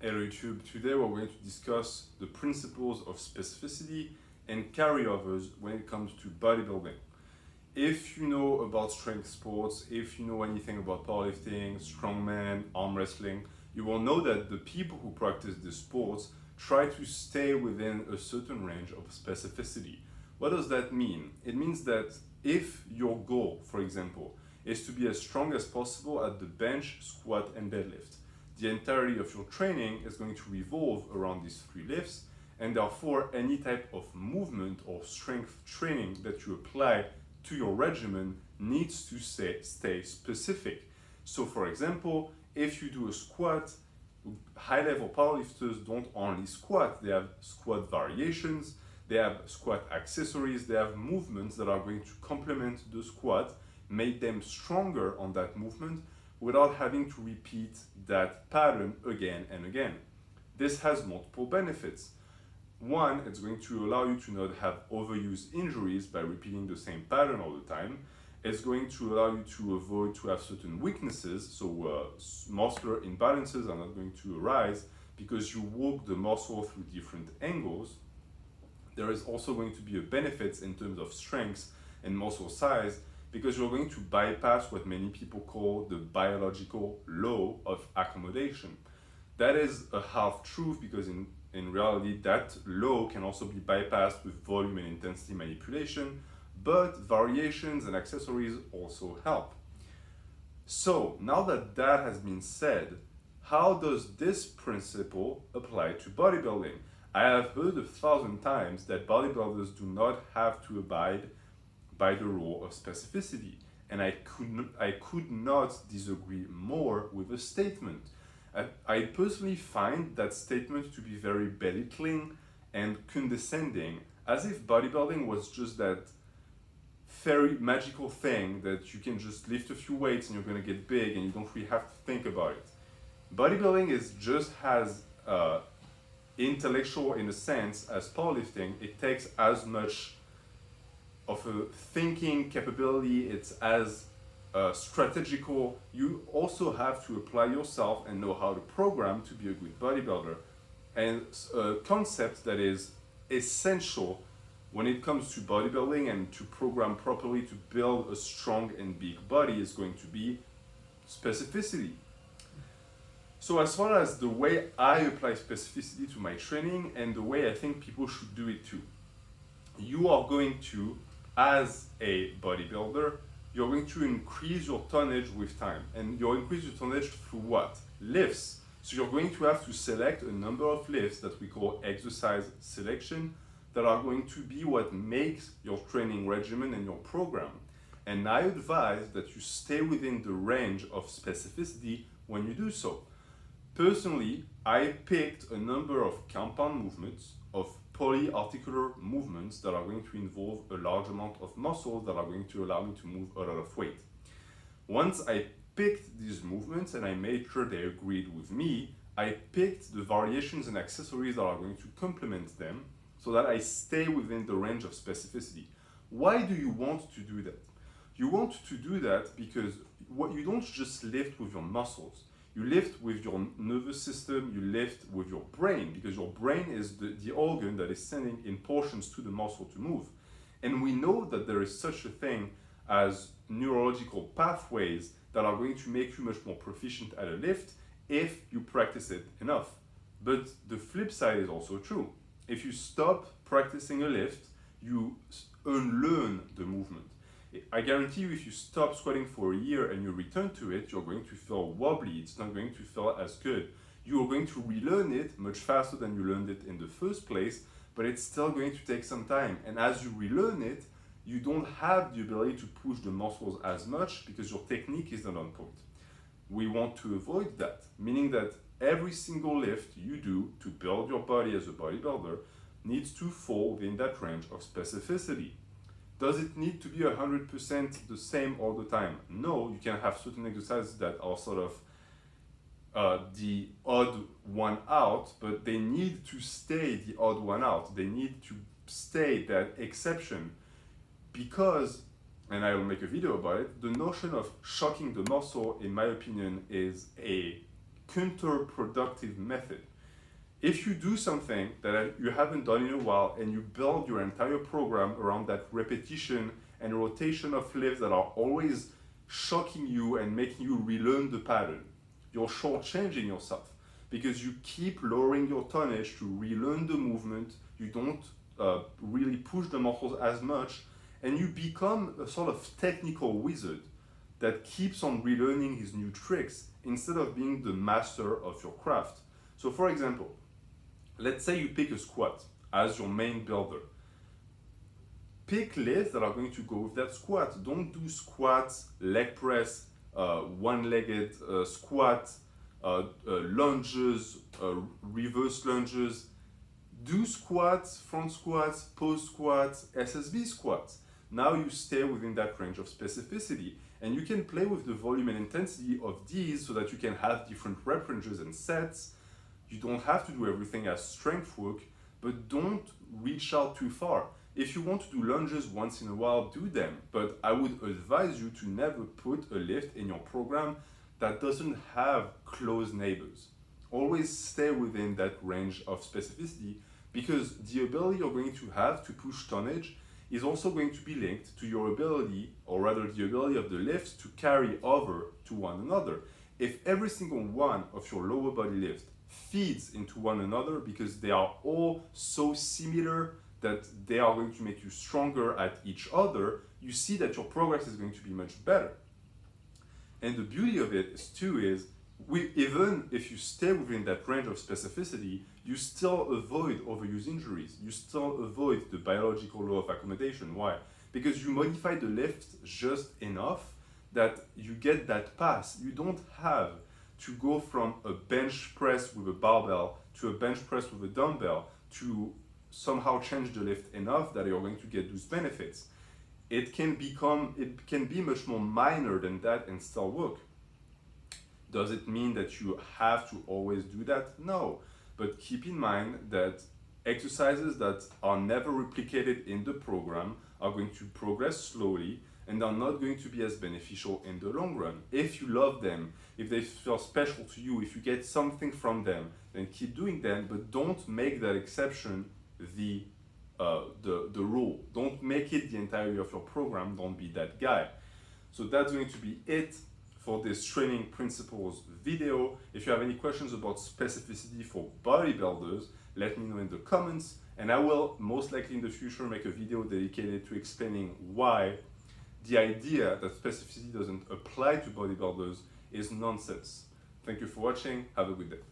Hello YouTube, today we're going to discuss the principles of specificity and carryovers when it comes to bodybuilding. If you know about strength sports, if you know anything about powerlifting, strongman, arm wrestling, you will know that the people who practice these sports try to stay within a certain range of specificity. What does that mean? It means that if your goal, for example, is to be as strong as possible at the bench, squat, and deadlift, the entirety of your training is going to revolve around these three lifts, and therefore any type of movement or strength training that you apply to your regimen needs to stay specific. So for example, if you do a squat, high-level powerlifters don't only squat, they have squat variations, they have squat accessories, they have movements that are going to complement the squat, make them stronger on that movement, without having to repeat that pattern again and again. This has multiple benefits. One, it's going to allow you to not have overuse injuries by repeating the same pattern all the time. It's going to allow you to avoid to have certain weaknesses, so muscular imbalances are not going to arise because you work the muscle through different angles. There is also going to be a benefit in terms of strength and muscle size, because you're going to bypass what many people call the biological law of accommodation. That is a half truth, because in reality that law can also be bypassed with volume and intensity manipulation, but variations and accessories also help. So now that that has been said, how does this principle apply to bodybuilding? I have heard 1,000 times that bodybuilders do not have to abide by the rule of specificity, and I could not disagree more with the statement. I personally find that statement to be very belittling and condescending, as if bodybuilding was just that fairy magical thing that you can just lift a few weights and you're going to get big and you don't really have to think about it. Bodybuilding is just as intellectual in a sense as powerlifting. It takes as much of a thinking capability, it's as strategical. You also have to apply yourself and know how to program to be a good bodybuilder. And a concept that is essential when it comes to bodybuilding and to program properly to build a strong and big body is going to be specificity. So as far as the way I apply specificity to my training and the way I think people should do it too, you are going to, as a bodybuilder, you're going to increase your tonnage with time. And you'll increase your tonnage through what? Lifts. So you're going to have to select a number of lifts that we call exercise selection, that are going to be what makes your training regimen and your program. And I advise that you stay within the range of specificity when you do so. Personally, I picked a number of compound movements, of polyarticular movements that are going to involve a large amount of muscles that are going to allow me to move a lot of weight. Once I picked these movements and I made sure they agreed with me, I picked the variations and accessories that are going to complement them so that I stay within the range of specificity. Why do you want to do that? You want to do that because you don't just lift with your muscles. You lift with your nervous system, you lift with your brain, because your brain is the organ that is sending in portions to the muscle to move. And we know that there is such a thing as neurological pathways that are going to make you much more proficient at a lift if you practice it enough. But the flip side is also true. If you stop practicing a lift, you unlearn the movement. I guarantee you, if you stop squatting for a year and you return to it, you're going to feel wobbly. It's not going to feel as good. You are going to relearn it much faster than you learned it in the first place, but it's still going to take some time. And as you relearn it, you don't have the ability to push the muscles as much because your technique is not on point. We want to avoid that, meaning that every single lift you do to build your body as a bodybuilder needs to fall within that range of specificity. Does it need to be 100% the same all the time? No, you can have certain exercises that are sort of the odd one out, but they need to stay the odd one out. They need to stay that exception because, and I will make a video about it, the notion of shocking the muscle, in my opinion, is a counterproductive method. If you do something that you haven't done in a while and you build your entire program around that repetition and rotation of lifts that are always shocking you and making you relearn the pattern, you're shortchanging yourself because you keep lowering your tonnage to relearn the movement. You don't really push the muscles as much, and you become a sort of technical wizard that keeps on relearning his new tricks instead of being the master of your craft. So for example, let's say you pick a squat as your main builder. Pick lifts that are going to go with that squat. Don't do squats, leg press, one-legged squat, lunges, reverse lunges. Do squats, front squats, post squats, SSB squats. Now you stay within that range of specificity, and you can play with the volume and intensity of these so that you can have different rep ranges and sets. You don't have to do everything as strength work, but don't reach out too far. If you want to do lunges once in a while, do them, but I would advise you to never put a lift in your program that doesn't have close neighbors. Always stay within that range of specificity, because the ability you're going to have to push tonnage is also going to be linked to your ability, or rather the ability of the lifts to carry over to one another. If every single one of your lower body lifts feeds into one another because they are all so similar that they are going to make you stronger at each other, you see that your progress is going to be much better. And the beauty of it is even if you stay within that range of specificity, you still avoid overuse injuries. You still avoid the biological law of accommodation. Why? Because you modify the lift just enough that you get that pass. You don't have to go from a bench press with a barbell to a bench press with a dumbbell to somehow change the lift enough that you're going to get those benefits. It can be much more minor than that and still work. Does it mean that you have to always do that? No, but keep in mind that exercises that are never replicated in the program are going to progress slowly and are not going to be as beneficial in the long run. If you love them, if they feel special to you, if you get something from them, then keep doing them, but don't make that exception the rule. Don't make it the entirety of your program. Don't be that guy. So that's going to be it for this training principles video. If you have any questions about specificity for bodybuilders, let me know in the comments, and I will most likely in the future make a video dedicated to explaining why the idea that specificity doesn't apply to bodybuilders is nonsense. Thank you for watching. Have a good day.